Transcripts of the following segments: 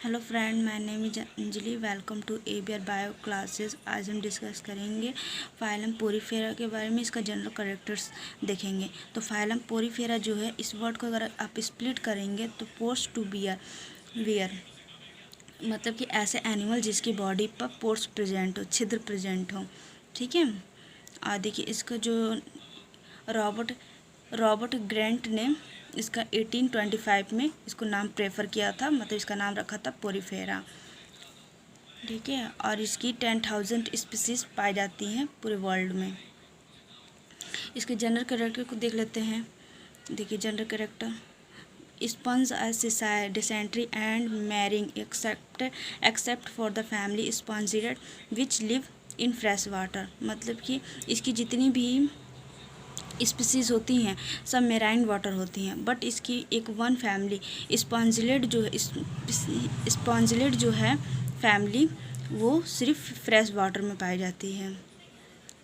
Hello friend, my name is Anjali. Welcome to ABR bio classes. आज हम discuss करेंगे phylum Porifera के बारे में। इसका जनरल कैरेक्टर्स देखेंगे। तो फाइलम पोरीफेरा जो है, इस वर्ड को अगर आप स्प्लिट करेंगे तो पोर्स टू वियर मतलब कि ऐसे एनिमल जिसकी बॉडी पर पोर्स प्रेजेंट हो, छिद्र प्रेजेंट हो। ठीक है। और देखिए, इसका जो रॉबर्ट ग्रेंट ने इसका 1825 में इसको नाम प्रेफर किया था, मतलब इसका नाम रखा था पोरीफेरा। ठीक है। और इसकी 10,000 स्पीसीज पाई जाती हैं पूरे वर्ल्ड में। इसके जनरल कैरेक्टर को देख लेते हैं। देखिए general character, sponge are sedentary and marine except for the family Spongillidae which live in fresh water. मतलब कि इसकी जितनी भी स्पीसीज होती हैं सब मेराइन वाटर होती हैं, बट इसकी एक वन फैमिली स्पॉन्जिलेट जो है फैमिली, वो सिर्फ फ्रेश वाटर में पाई जाती है।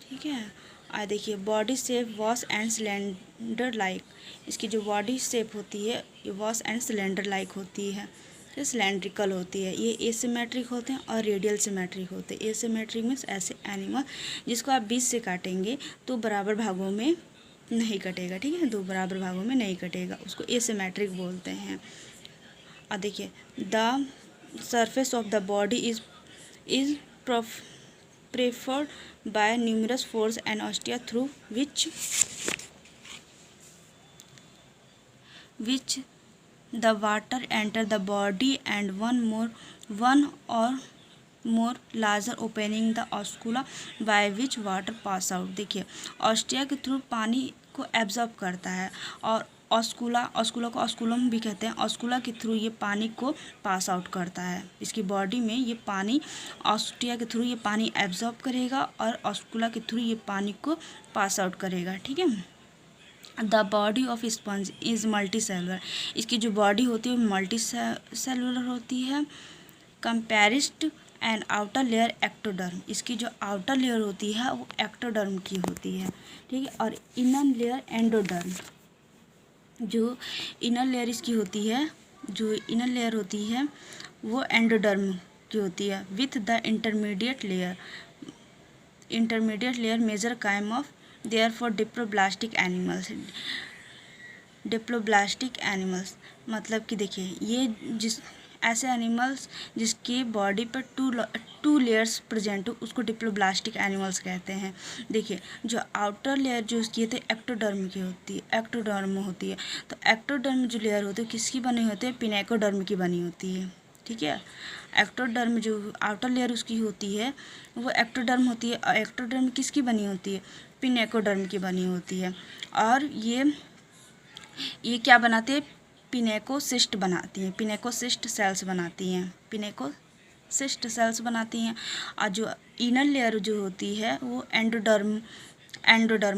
ठीक है। और देखिए body shape was and cylinder like. इसकी जो बॉडी शेप होती है ये वॉस एंड सिलेंडर लाइक होती है, तो सिलेंड्रिकल होती है। ये एसिमेट्रिक होते हैं और रेडियल सिमेट्रिक होते हैं। एसिमेट्रिक मीन्स ऐसे एनिमल जिसको आप बीच से काटेंगे तो बराबर भागों में नहीं कटेगा। ठीक है, दो बराबर भागों में नहीं कटेगा, उसको एसिमेट्रिक बोलते हैं। और देखिए the surface of the body is perforated by numerous pores and ostia through which the water enter the body and one or more larger opening the oscula by which water pass out. देखिए ostia के through पानी को absorb करता है, और ऑस्कुला को osculum भी कहते हैं। ऑस्कुला के थ्रू ये पानी को पास आउट करता है। इसकी बॉडी में ये पानी ऑस्टिया के थ्रू ये पानी एब्जॉर्ब करेगा और ऑस्कुला के थ्रू ये पानी को पास आउट करेगा। ठीक है। The body of sponge is multi cellular. इसकी जो बॉडी होती है वो मल्टी सेलुलर होती है। कंपेरिज्ड एंड आउटर लेयर एक्टोडर्म। इसकी जो आउटर लेयर होती है वो एक्टोडर्म की होती है। ठीक है। और इनर लेयर एंडोडर्म। जो इनर लेयर इसकी होती है, जो इनर लेयर होती है वो एंडोडर्म की होती है with the intermediate layer major came of there for diploblastic animals. मतलब कि देखिए ये ऐसे एनिमल्स जिसकी बॉडी पर टू लेयर्स प्रेजेंट हो उसको डिप्लोब्लास्टिक एनिमल्स कहते हैं। देखिए जो आउटर लेयर जो उसकी है एक्टोडर्म की होती है, एक्टोडर्म होती है। तो एक्टोडर्म जो लेयर होती है किसकी बनी होती है? पिनेकोडर्म की बनी होती है। ठीक है। एक्टोडर्म जो आउटर लेयर उसकी होती है वो एक्टोडर्म होती है, और एक्टोडर्म किसकी बनी होती है? पिनेकोडर्म की बनी होती है। और ये क्या बनाती है? पिनेकोसिस्ट बनाती हैं, पिनेकोसिस्ट सेल्स बनाती हैं, पिनेकोसिस्ट सेल्स बनाती हैं। और जो इनर लेयर जो होती है वो एंडोडर्म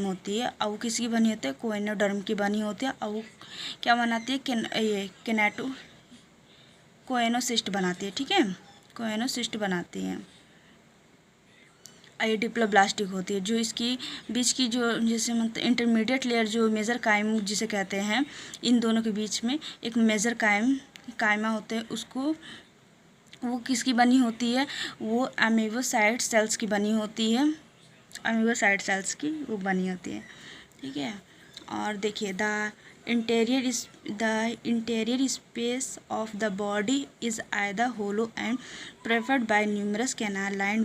होती है, और वो किसकी बनी होती है? कोएनोडर्म की बनी होती है। और वो क्या बनाती है? कोएनोसिस्ट बनाती है। ठीक है, कोएनोसिस्ट बनाती हैं। ये डिप्लोब्लास्टिक होती है। जो इसकी बीच की जो जैसे मतलब इंटरमीडिएट लेयर जो मेजर कायम जिसे कहते हैं, इन दोनों के बीच में एक मेजर कायमा होते हैं, उसको वो किसकी बनी होती है? वो अमीबोसाइट सेल्स की बनी होती है, अमीबोसाइट सेल्स की वो बनी होती है। ठीक है। और देखिए the interior space of the body is either hollow and perforated by numerous canal line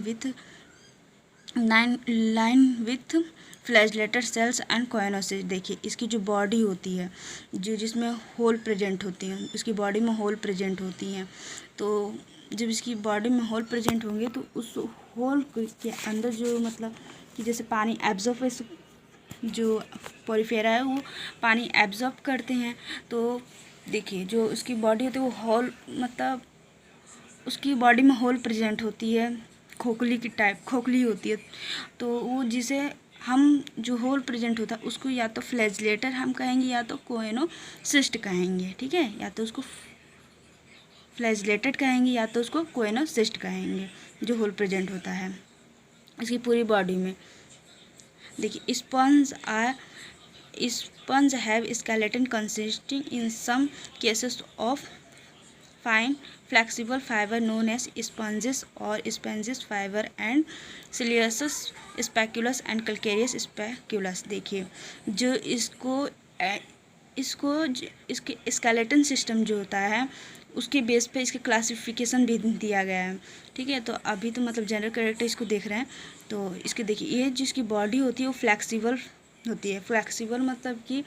with flagellated cells and कोएनोसिस। देखिए इसकी जो बॉडी होती है जो जिसमें होल प्रेजेंट होती हैं, उसकी बॉडी में होल प्रेजेंट होती हैं। तो जब इसकी बॉडी में होल प्रेजेंट होंगे तो उस होल के अंदर जो मतलब कि जैसे पानी एब्जॉर्ब, जो पोरीफेरा है वो पानी एब्जॉर्ब करते हैं। तो देखिए जो उसकी बॉडी होती है वो होल, मतलब उसकी बॉडी में होल प्रेजेंट होती है, खोखली होती है। तो वो जिसे हम जो होल प्रेजेंट होता है उसको या तो फ्लैजलेटर हम कहेंगे या तो कोएनोसिस्ट कहेंगे। ठीक है, या तो उसको फ्लैजलेटेड कहेंगे या तो उसको कोएनोसिस्ट कहेंगे, जो होल प्रेजेंट होता है इसकी पूरी बॉडी में। देखिए sponge have skeleton consisting in some cases of fine flexible fiber known as spongin or spongin fiber and siliceous spicules and calcareous spicules. देखिए जो इसके स्केलेटन सिस्टम जो होता है उसके बेस पे इसके क्लासिफिकेशन भी दिया गया है। ठीक है, तो अभी तो मतलब जनरल कैरेक्टर इसको देख रहे हैं। तो इसके देखिए ये जिसकी बॉडी होती है वो फ्लेक्सिबल होती है। फ्लेक्सिबल मतलब कि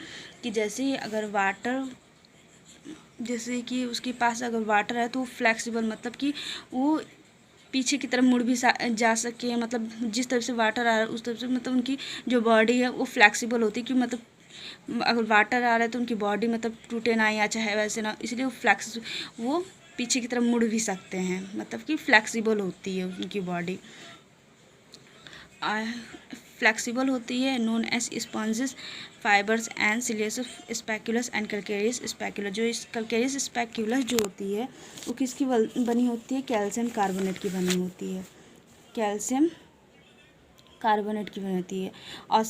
जैसे अगर वाटर, जैसे कि उसके पास अगर वाटर है तो वो फ्लेक्सिबल मतलब कि वो पीछे की तरफ मुड़ भी जा सके, मतलब जिस तरफ से वाटर आ रहा है उस तरफ से, मतलब उनकी जो बॉडी है वो फ्लेक्सिबल होती है कि मतलब अगर वाटर आ रहा है तो उनकी बॉडी मतलब टूटे ना या चाहे वैसे ना, इसलिए वो पीछे की तरफ मुड़ भी सकते हैं, मतलब कि फ्लेक्सिबल होती है उनकी बॉडी, फ्लेक्सिबल होती है। Known as spongin fibers and siliceous spicules and calcareous spicules. जो इस कैलकेरियस स्पेक्यूलस जो होती है वो किसकी बनी होती है? कैल्शियम कार्बोनेट की बनी होती है, कैल्शियम कार्बोनेट की बनी होती है। और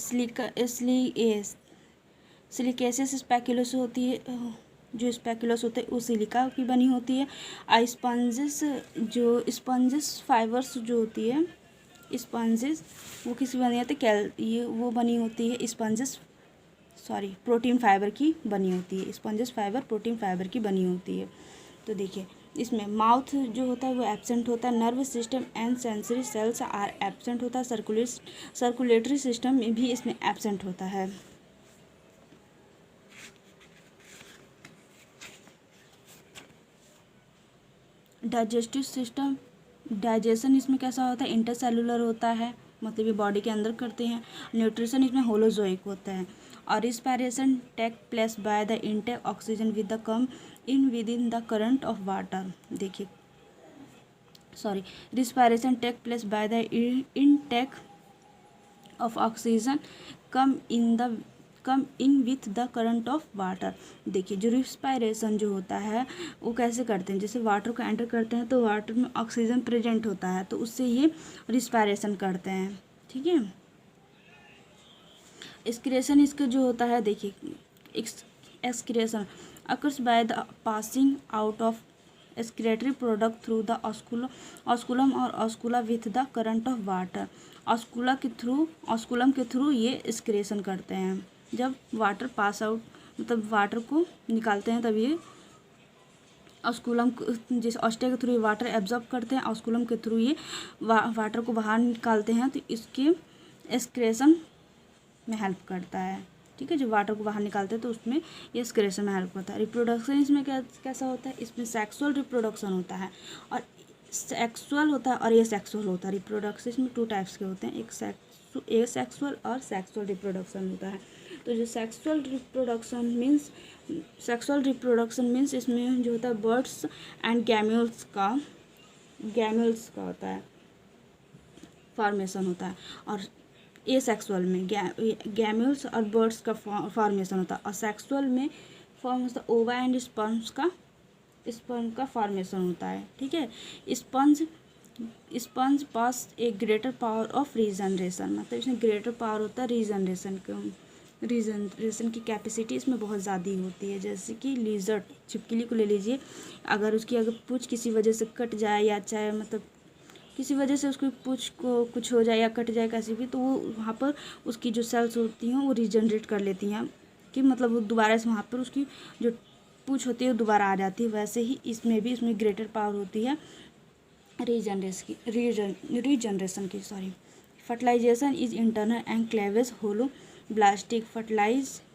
सिलिकेसियस स्पेक्यूलस होती है, जो स्पेक्यूलस होते हैं वो सिलिका की बनी होती है। स्पंजेस फाइबर्स जो होती है स्पंजेस वो किसी बनी होती है? ये वो बनी होती है प्रोटीन फाइबर की बनी होती है। स्पंजेस फाइबर प्रोटीन फाइबर की बनी होती है। तो देखिए इसमें माउथ जो होता है वो एब्सेंट होता है, nerve system and sensory cells are absent होता है, सर्कुलेटरी सिस्टम में भी इसमें एब्सेंट होता है। डाइजेस्टिव सिस्टम, डाइजेशन इसमें कैसा होता है? इंटरसेलुलर होता है, मतलब ये बॉडी के अंदर करते हैं। न्यूट्रिशन इसमें होलोजोइक होता है। और respiration take place by the intake oxygen with the come in with in the current of water. देखिए respiration take place by the intake of oxygen come in with the current of water. देखिए जो respiration जो होता है वो कैसे करते हैं? जैसे वाटर को एंटर करते हैं तो वाटर में ऑक्सीजन प्रेजेंट होता है तो उससे ये रिस्पायरेशन करते हैं। ठीक है, एक्सक्रेशन इसका जो होता है, देखिए excretion occurs by the passing out of excretory product through the osculum or oscula with the current of water. Osculum के थ्रू ये एक्सक्रेशन करते हैं। जब वाटर पास आउट मतलब वाटर को निकालते हैं तब ये ऑस्कुलम जैसे ऑस्टिया के थ्रू वाटर एब्जॉर्ब करते हैं, ऑस्कुलम के थ्रू ये वाटर को बाहर निकालते हैं, तो इसके एक्सक्रेशन में हेल्प करता है। ठीक है, जो वाटर को बाहर निकालते हैं तो उसमें ये एक्सक्रेशन में हेल्प करता है। रिप्रोडक्शन इसमें कैसा होता है? इसमें सेक्सुअल रिप्रोडक्शन होता है और सेक्सुअल होता है और ये सेक्सुअल होता है। रिप्रोडक्शन इसमें 2 टाइप्स के होते हैं, एक सेक्सुअल और सेक्सुअल रिप्रोडक्शन होता है। तो जो सेक्सुअल रिप्रोडक्शन मीन्स इसमें जो होता है बर्ड्स एंड गैम्यूल्स का होता है फॉर्मेशन होता है। और एसेक्सुअल में गैम्यूल्स और बर्ड्स का फॉर्मेशन होता है। और सेक्सुअल में फॉर्म होता है ओवा एंड स्पर्म का फॉर्मेशन होता है। ठीक है, sponge pass A greater power of regeneration, मतलब इसमें ग्रेटर पावर होता है रीजनरेशन की कैपेसिटी इसमें बहुत ज़्यादा होती है। जैसे कि लिजर्ड छिपकली को ले लीजिए, अगर पूँछ किसी वजह से कट जाए या चाहे मतलब किसी वजह से उसकी पूँछ को कुछ हो जाए या कट जाए कैसे भी, तो वो वहाँ पर उसकी जो सेल्स होती हैं वो रीजनरेट कर लेती हैं कि मतलब वो दोबारा से वहाँ पर उसकी जो पूँछ होती है वो दोबारा आ जाती है। वैसे ही इसमें ग्रेटर पावर होती है रीजनरेशन की। Fertilization is internal and cleavage holoblastic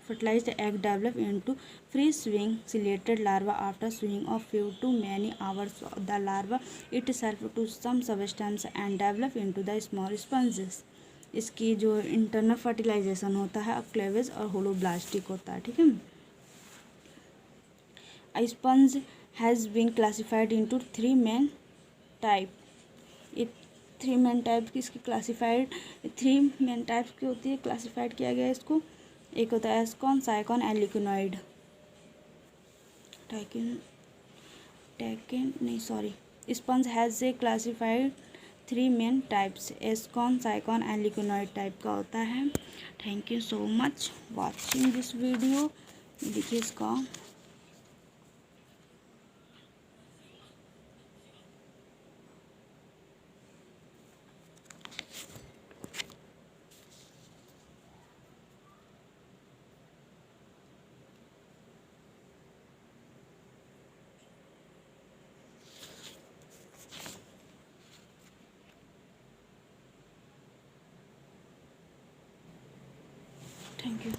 fertilize the egg develop into free swing ciliated larva after swimming of few to many hours. The larva itself to some substance and develop into the small sponges. इसकी जो internal fertilisation होता है cleavage और holoblastic होता है। ठीक है, A sponge has been classified into 3 main type. 3 main type की इसकी क्लासीफाइड 3 main types की होती है, क्लासीफाइड किया गया है इसको। एक होता है ascon, sycon and leuconoid. Sponge has a classified 3 main types, ascon, sycon and leuconoid type का होता है। Thank you so much watching this video. देखिए इसका थैंक यू।